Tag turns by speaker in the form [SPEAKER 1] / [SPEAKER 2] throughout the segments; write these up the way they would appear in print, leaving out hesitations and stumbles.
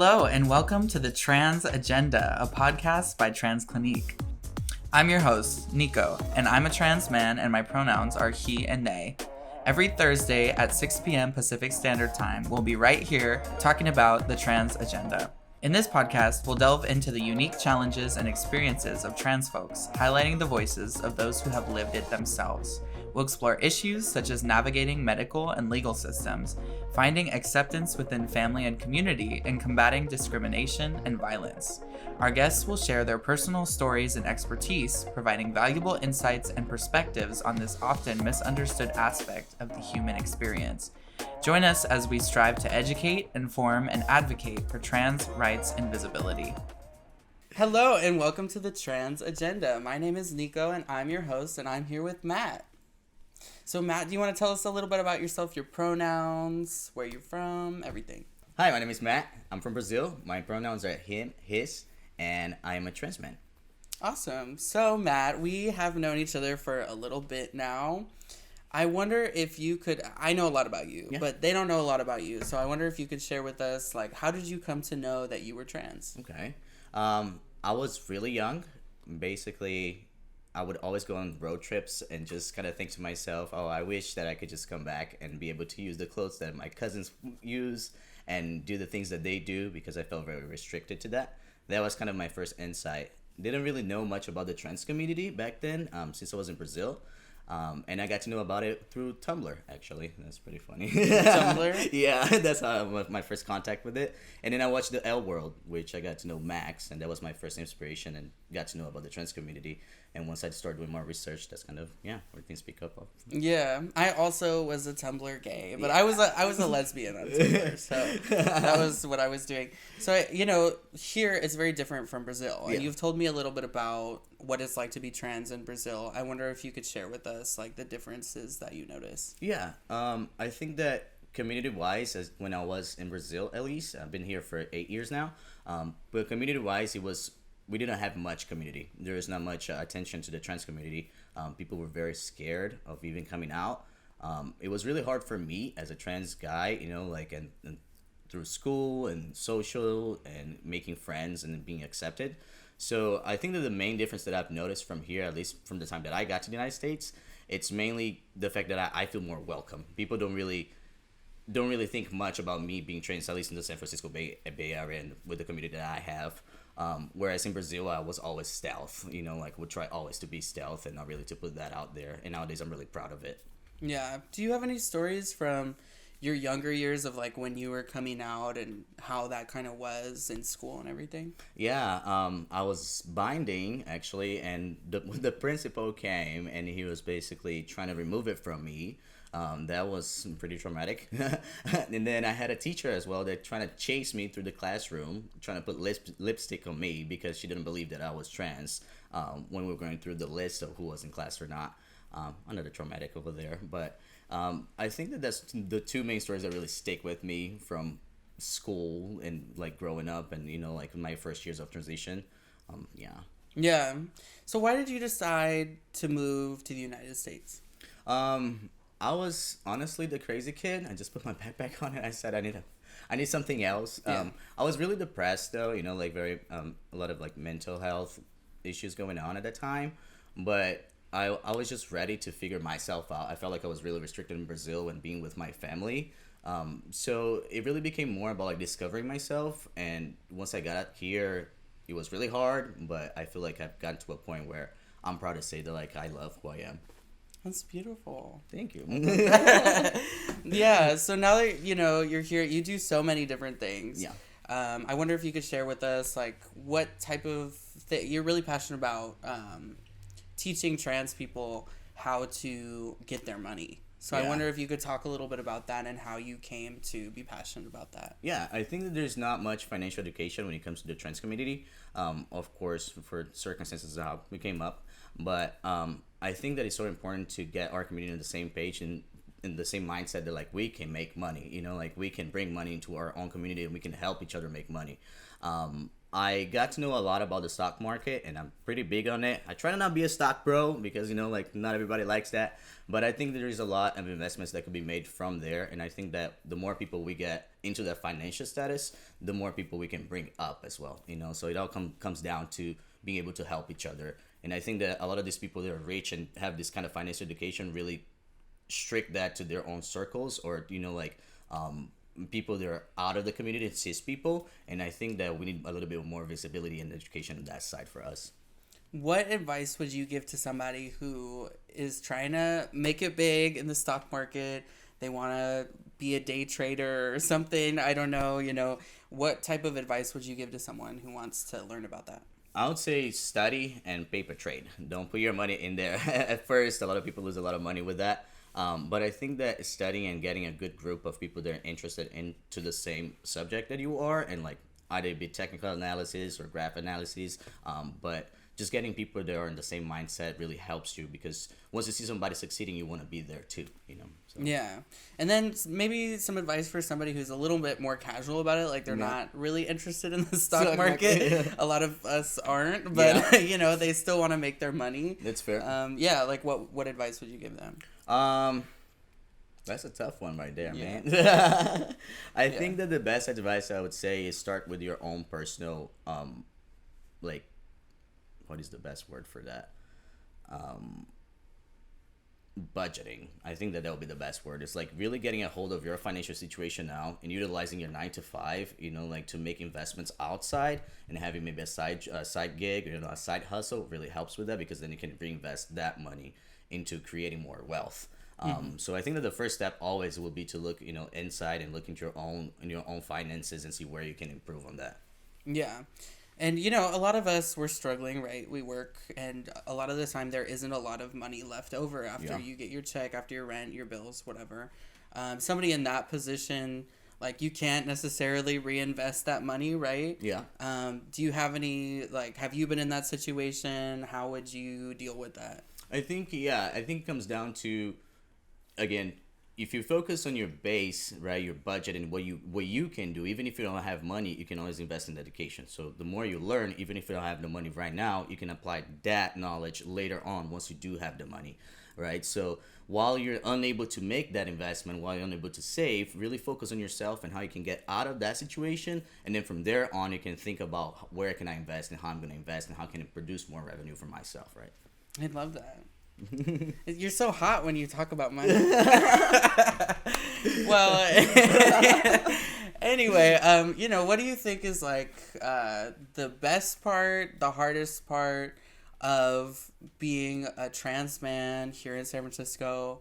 [SPEAKER 1] Hello and welcome to the Trans Agenda, a podcast by TransClinique. I'm your host, Nico, and I'm a trans man and my pronouns are he and they. Every Thursday at 6 p.m. Pacific Standard Time, we'll be right here talking about the Trans Agenda. In this podcast, we'll delve into the unique challenges and experiences of trans folks, highlighting the voices of those who have lived it themselves. We'll explore issues such as navigating medical and legal systems, finding acceptance within family and community, and combating discrimination and violence. Our guests will share their personal stories and expertise, providing valuable insights and perspectives on this often misunderstood aspect of the human experience. Join us as we strive to educate, inform, and advocate for trans rights and visibility. Hello, and welcome to the Trans Agenda. My name is Nico, and I'm your host, and I'm here with Matt. So, Matt, do you want to tell us a little bit about yourself, your pronouns, where you're from, everything?
[SPEAKER 2] Hi, my name is Matt. I'm from Brazil. My pronouns are him, his, and I am a trans man.
[SPEAKER 1] Awesome. So, Matt, we have known each other for a little bit now. I wonder if you could, I know a lot about you, but they don't know a lot about you. So I wonder if you could share with us, like, how did you come to know that you were trans?
[SPEAKER 2] Okay. I was really young. Basically, I would always go on road trips and just kind of think to myself, oh, I wish that I could just come back and be able to use the clothes that my cousins use and do the things that they do because I felt very restricted to that. That was kind of my first insight. Didn't really know much about the trans community back then since I was in Brazil. And I got to know about it through Tumblr, actually. That's pretty funny.
[SPEAKER 1] Tumblr?
[SPEAKER 2] Yeah, that's how my first contact with it. And then I watched the L World, which I got to know Max, and that was my first inspiration and got to know about the trans community. And once I started doing more research, that's kind of, where things pick up.
[SPEAKER 1] Yeah, I also was a Tumblr gay, but I was a lesbian on Tumblr, so that was what I was doing. So, here it's very different from Brazil. And you've told me a little bit about what it's like to be trans in Brazil. I wonder if you could share with us, like, the differences that you notice.
[SPEAKER 2] Yeah, I think that community-wise, as when I was in Brazil, at least, I've been here for 8 years now, but community-wise, we didn't have much community. There was not much attention to the trans community. People were very scared of even coming out. It was really hard for me as a trans guy, and through school and social and making friends and being accepted. So I think that the main difference that I've noticed from here, at least from the time that I got to the United States, it's mainly the fact that I feel more welcome. People don't really think much about me being trans, at least in the San Francisco Bay Area and with the community that I have. Whereas in Brazil, I was always stealth, would try always to be stealth and not really to put that out there. And nowadays, I'm really proud of it. Yeah.
[SPEAKER 1] Do you have any stories from your younger years of, like, when you were coming out and how that kind of was in school and everything?
[SPEAKER 2] Yeah. I was binding, actually, and the principal came and he was basically trying to remove it from me. That was pretty traumatic. And then I had a teacher as well that trying to chase me through the classroom, trying to put lipstick on me because she didn't believe that I was trans when we were going through the list of who was in class or not. Another traumatic over there. But I think that's the two main stories that really stick with me from school and, like, growing up and, my first years of transition.
[SPEAKER 1] Yeah. So why did you decide to move to the United States?
[SPEAKER 2] I was honestly the crazy kid. I just put my backpack on and I said I need something else.
[SPEAKER 1] Yeah.
[SPEAKER 2] I was really depressed though, very a lot of, like, mental health issues going on at that time. But I was just ready to figure myself out. I felt like I was really restricted in Brazil and being with my family. So it really became more about, like, discovering myself. And once I got out here, it was really hard. But I feel like I've gotten to a point where I'm proud to say that, like, I love who I am.
[SPEAKER 1] That's beautiful.
[SPEAKER 2] Thank you.
[SPEAKER 1] Yeah, so now that, you're here, you do so many different things.
[SPEAKER 2] Yeah.
[SPEAKER 1] I wonder if you could share with us, like, what type of you're really passionate about teaching trans people how to get their money. So I wonder if you could talk a little bit about that and how you came to be passionate about that.
[SPEAKER 2] Yeah, I think that there's not much financial education when it comes to the trans community. Of course, for circumstances of how we came up. But I think that it's so important to get our community on the same page and in the same mindset that, like, we can make money, like, we can bring money into our own community and we can help each other make money. I got to know a lot about the stock market, and I'm pretty big on it. I try to not be a stock bro because, like, not everybody likes that. But I think there is a lot of investments that could be made from there. And I think that the more people we get into that financial status, the more people we can bring up as well, So it all comes down to being able to help each other. And I think that a lot of these people that are rich and have this kind of financial education really strict that to their own circles, or, people that are out of the community, cis people. And I think that we need a little bit more visibility and education on that side for us.
[SPEAKER 1] What advice would you give to somebody who is trying to make it big in the stock market? They want to be a day trader or something. I don't know, what type of advice would you give to someone who wants to learn about that?
[SPEAKER 2] I would say study and paper trade. Don't put your money in there. At first, a lot of people lose a lot of money with that. But I think that studying and getting a good group of people that are interested into the same subject that you are, and like either be technical analysis or graph analysis, but just getting people that are in the same mindset really helps you, because once you see somebody succeeding, you want to be there too, So.
[SPEAKER 1] Yeah. And then maybe some advice for somebody who's a little bit more casual about it, like they're not really interested in the stock market. A lot of us aren't, but they still want to make their money.
[SPEAKER 2] That's fair.
[SPEAKER 1] Like what advice would you give them?
[SPEAKER 2] That's a tough one right there, man. I think that the best advice I would say is start with your own personal, what is the best word for that? Budgeting. I think that will be the best word. It's like really getting a hold of your financial situation now and utilizing your 9 to 5, to make investments outside, and having maybe a side gig, a side hustle really helps with that, because then you can reinvest that money into creating more wealth. So I think that the first step always will be to look, inside and look into your own finances and see where you can improve on that.
[SPEAKER 1] Yeah. And, a lot of us, we're struggling, right? We work, and a lot of the time there isn't a lot of money left over after you get your check, after your rent, your bills, whatever. Somebody in that position, like, you can't necessarily reinvest that money, right?
[SPEAKER 2] Yeah.
[SPEAKER 1] Do you have any, have you been in that situation? How would you deal with that?
[SPEAKER 2] I think it comes down to, again, if you focus on your base, right, your budget, and what you can do, even if you don't have money, you can always invest in education. So the more you learn, even if you don't have the money right now, you can apply that knowledge later on once you do have the money, right? So while you're unable to make that investment, while you're unable to save, really focus on yourself and how you can get out of that situation. And then from there on, you can think about where can I invest and how I'm going to invest and how can it produce more revenue for myself, right?
[SPEAKER 1] I love that. You're so hot when you talk about money. Well, anyway, what do you think is the best part, the hardest part of being a trans man here in San Francisco,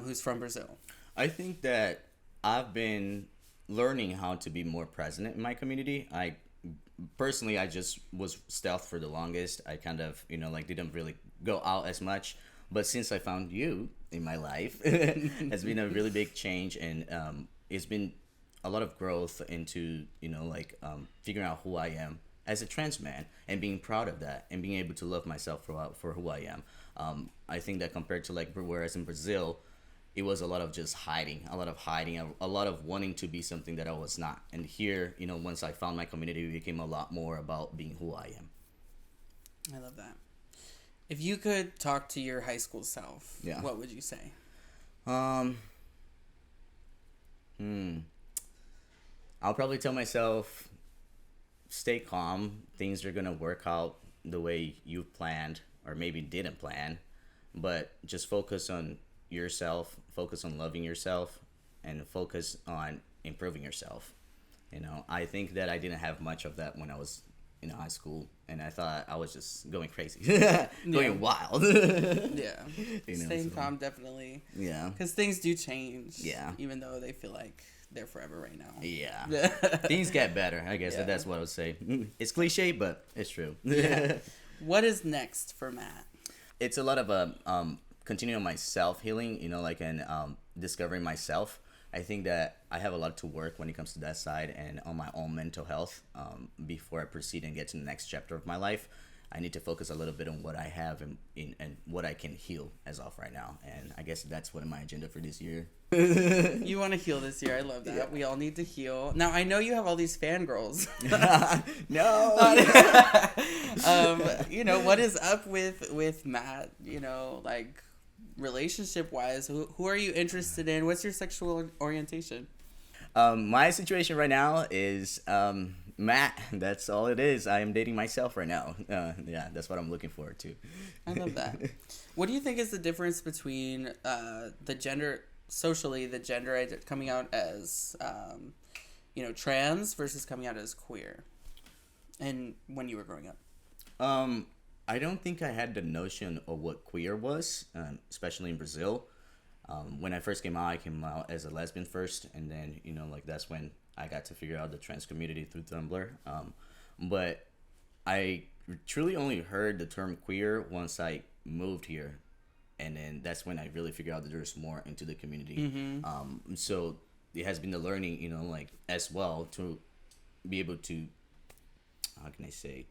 [SPEAKER 1] who's from Brazil?
[SPEAKER 2] I think that I've been learning how to be more present in my community. I just was stealth for the longest. I kind of, didn't really go out as much. But since I found you in my life, it's been a really big change. And it's been a lot of growth into, figuring out who I am as a trans man and being proud of that and being able to love myself for who I am. I think that compared to whereas in Brazil, it was a lot of just hiding, a lot of wanting to be something that I was not. And here, once I found my community, it became a lot more about being who I am.
[SPEAKER 1] I love that. If you could talk to your high school self, what would you say?
[SPEAKER 2] I'll probably tell myself, stay calm. Things are going to work out the way you planned or maybe didn't plan. But just focus on yourself, focus on loving yourself, and focus on improving yourself. I think that I didn't have much of that when I was in high school, and I thought I was just going crazy, going wild.
[SPEAKER 1] Staying calm, definitely. Yeah, because things do change. Yeah, even though they feel like they're forever right now.
[SPEAKER 2] Yeah, things get better. I guess that's what I would say. It's cliche, but it's true.
[SPEAKER 1] What is next for Matt?
[SPEAKER 2] It's a lot of continuing my self healing. And discovering myself. I think that I have a lot to work when it comes to that side and on my own mental health before I proceed and get to the next chapter of my life. I need to focus a little bit on what I have and what I can heal as of right now. And I guess that's what my agenda for this year.
[SPEAKER 1] You want to heal this year. I love that. Yeah. We all need to heal. Now, I know you have all these fangirls.
[SPEAKER 2] No.
[SPEAKER 1] What is up with Matt, like relationship wise? Who are you interested in? What's your sexual orientation?
[SPEAKER 2] My situation right now is Matt. That's all it is. I am dating myself right now. Yeah, that's what I'm looking forward to.
[SPEAKER 1] I love that. What do you think is the difference between the gender coming out as trans versus coming out as queer, and when you were growing up?
[SPEAKER 2] I don't think I had the notion of what queer was, especially in Brazil. When I first came out as a lesbian first, and then that's when I got to figure out the trans community through Tumblr. But I truly only heard the term queer once I moved here, and then that's when I really figured out that there's more into the community. Mm-hmm. So it has been the learning, as well, to be able to, how can I say,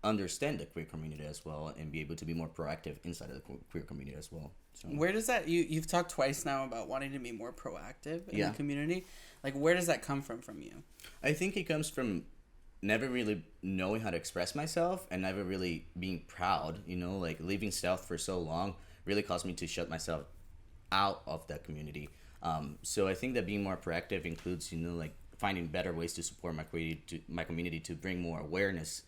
[SPEAKER 2] understand the queer community as well, and be able to be more proactive inside of the queer community as well. So,
[SPEAKER 1] where does that you've talked twice now about wanting to be more proactive in the community? Like, where does that come from you?
[SPEAKER 2] I think it comes from never really knowing how to express myself and never really being proud. Living South for so long really caused me to shut myself out of that community. So I think that being more proactive includes finding better ways to support my community to bring more awareness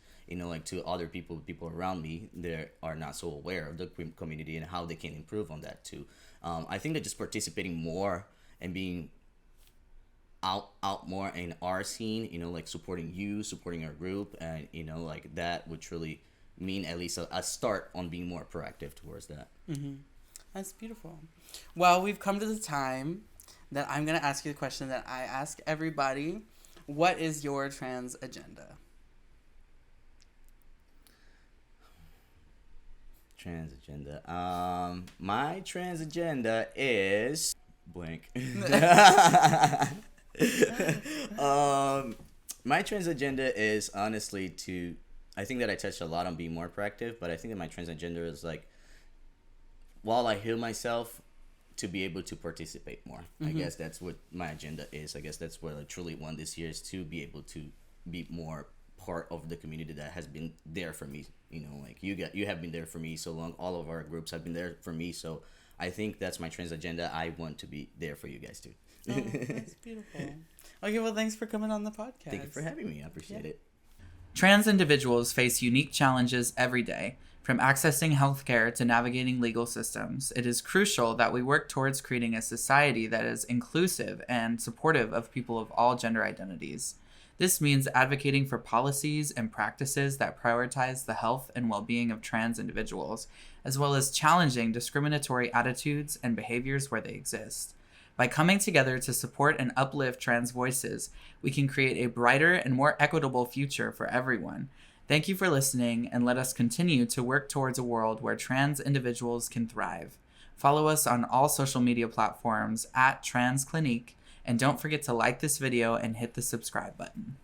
[SPEAKER 2] to other people around me that are not so aware of the community and how they can improve on that too. I think that just participating more and being out more in our scene, supporting our group, and that would truly mean at least a start on being more proactive towards that.
[SPEAKER 1] Mm-hmm. That's beautiful. Well, we've come to the time that I'm going to ask you the question that I ask everybody. What is your trans agenda?
[SPEAKER 2] Trans agenda. My trans agenda is blank. My trans agenda is honestly I think that I touched a lot on being more proactive, but I think that my trans agenda is while I heal myself, to be able to participate more. Mm-hmm. I guess that's what my agenda is. I guess that's what I truly want this year, is to be able to be more part of the community that has been there for me. You have been there for me so long. All of our groups have been there for me. So I think that's my trans agenda. I want to be there for you guys too.
[SPEAKER 1] Oh, that's beautiful. Okay, well, thanks for coming on the podcast.
[SPEAKER 2] Thank you for having me. I appreciate it.
[SPEAKER 1] Trans individuals face unique challenges every day. From accessing healthcare to navigating legal systems, it is crucial that we work towards creating a society that is inclusive and supportive of people of all gender identities. This means advocating for policies and practices that prioritize the health and well-being of trans individuals, as well as challenging discriminatory attitudes and behaviors where they exist. By coming together to support and uplift trans voices, we can create a brighter and more equitable future for everyone. Thank you for listening, and let us continue to work towards a world where trans individuals can thrive. Follow us on all social media platforms at TransClinique, and don't forget to like this video and hit the subscribe button.